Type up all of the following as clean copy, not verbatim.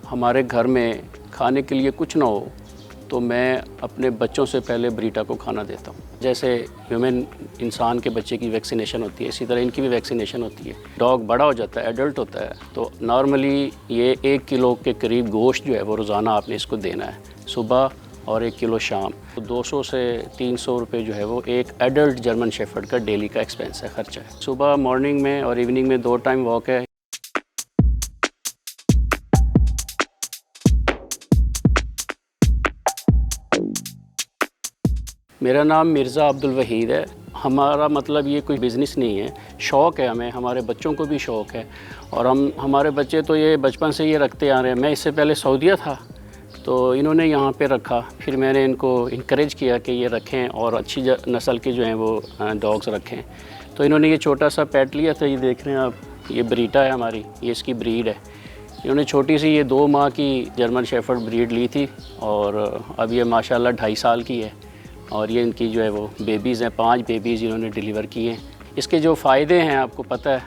हमारे घर में खाने के लिए कुछ ना हो तो मैं अपने बच्चों से पहले ब्रीटा को खाना देता हूँ। जैसे ह्यूमन इंसान के बच्चे की वैक्सीनेशन होती है, इसी तरह इनकी भी वैक्सीनेशन होती है। डॉग बड़ा हो जाता है, एडल्ट होता है, तो नॉर्मली ये 1 किलो के करीब गोश्त जो है वो रोज़ाना आपने इसको देना है, सुबह और 1 किलो शाम। तो 200 से 300 रुपये जो है वो एक एडल्ट जर्मन शेफर्ड का डेली का एक्सपेंस है, खर्चा है। सुबह मॉर्निंग में और इवनिंग में 2 टाइम वॉक है। मेरा नाम मिर्ज़ा अब्दुल वहीद है। हमारा मतलब ये कोई बिज़नेस नहीं है, शौक़ है हमें, हमारे बच्चों को भी शौक़ है और हमारे बच्चे तो ये बचपन से ये रखते आ रहे हैं। मैं इससे पहले सऊदीया था तो इन्होंने यहाँ पे रखा, फिर मैंने इनको इनकरेज किया कि ये रखें और अच्छी नस्ल के जो हैं वो डॉग्स रखें। तो इन्होंने ये छोटा सा पेट लिया था, ये देख रहे हैं आप, ये ब्रीटा है हमारी, ये इसकी ब्रीड है। इन्होंने छोटी सी ये 2 माह की जर्मन शेफर्ड ब्रीड ली थी और अब ये माशाल्लाह 2.5 साल की है और ये इनकी जो है वो बेबीज़ हैं, 5 बेबीज़ इन्होंने डिलीवर किए हैं। इसके जो फ़ायदे हैं आपको पता है,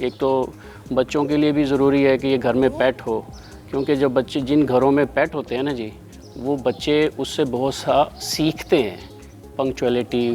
एक तो बच्चों के लिए भी ज़रूरी है कि ये घर में पेट हो, क्योंकि जो बच्चे जिन घरों में पेट होते हैं ना जी, वो बच्चे उससे बहुत सा सीखते हैं। पंक्चुअलिटी,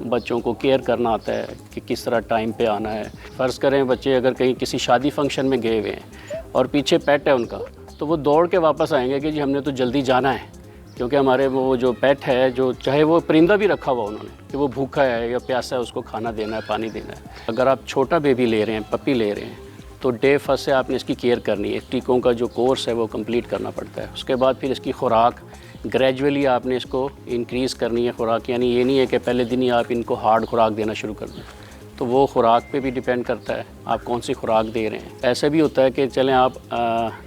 बच्चों को केयर करना आता है कि किस तरह टाइम पे आना है। फ़र्ज़ करें बच्चे अगर कहीं किसी शादी फंक्शन में गए हुए हैं और पीछे पेट है उनका, तो वो दौड़ के वापस आएंगे कि जी हमने तो जल्दी जाना है, क्योंकि हमारे वो जो पेट है, जो चाहे वो परिंदा भी रखा हुआ उन्होंने कि वो भूखा है या प्यासा है, उसको खाना देना है, पानी देना है। अगर आप छोटा बेबी ले रहे हैं, पपी ले रहे हैं, तो डे फर्स्ट से आपने इसकी केयर करनी है। टीकों का जो कोर्स है वो कंप्लीट करना पड़ता है। उसके बाद फिर इसकी खुराक ग्रेजुअली आपने इसको इंक्रीज़ करनी है खुराक, यानी ये नहीं है कि पहले दिन ही आप इनको हार्ड खुराक देना शुरू कर दें। तो वो खुराक पे भी डिपेंड करता है आप कौन सी खुराक दे रहे हैं। ऐसा भी होता है कि चलें आप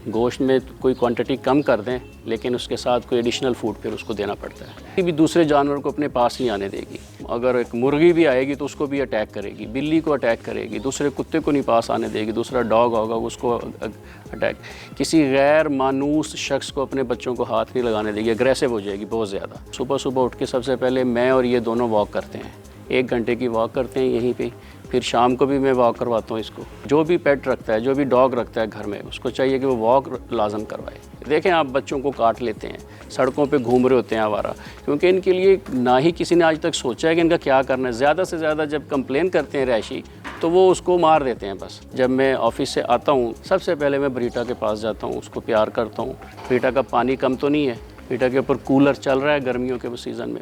गोश्त में कोई क्वांटिटी कम कर दें, लेकिन उसके साथ कोई एडिशनल फूड फिर उसको देना पड़ता है। ये भी दूसरे जानवर को अपने पास नहीं आने देगी। अगर एक मुर्गी भी आएगी तो उसको भी अटैक करेगी, बिल्ली को अटैक करेगी, दूसरे कुत्ते को नहीं पास आने देगी, दूसरा डॉग होगा उसको अटैक, किसी गैर मानूस शख्स को अपने बच्चों को हाथ नहीं लगाने देगी, अग्रेसिव हो जाएगी बहुत ज़्यादा। सुबह सुबह उठ के सबसे पहले मैं और ये दोनों वॉक करते हैं, 1 घंटे की वॉक करते हैं यहीं पे। फिर शाम को भी मैं वॉक करवाता हूँ इसको। जो भी पेट रखता है, जो भी डॉग रखता है घर में, उसको चाहिए कि वो वॉक लाजम करवाए। देखें आप बच्चों को काट लेते हैं, सड़कों पे घूम रहे होते हैं आवारा, क्योंकि इनके लिए ना ही किसी ने आज तक सोचा है कि इनका क्या करना है। ज़्यादा से ज़्यादा जब कंप्लेन करते हैं रैशी, तो वो उसको मार देते हैं बस। जब मैं ऑफिस से आता हूँ सबसे पहले मैं ब्रीटा के पास जाता हूँ, उसको प्यार करता हूँ। ब्रीटा का पानी कम तो नहीं है, ब्रीटा के ऊपर कूलर चल रहा है गर्मियों के सीज़न में।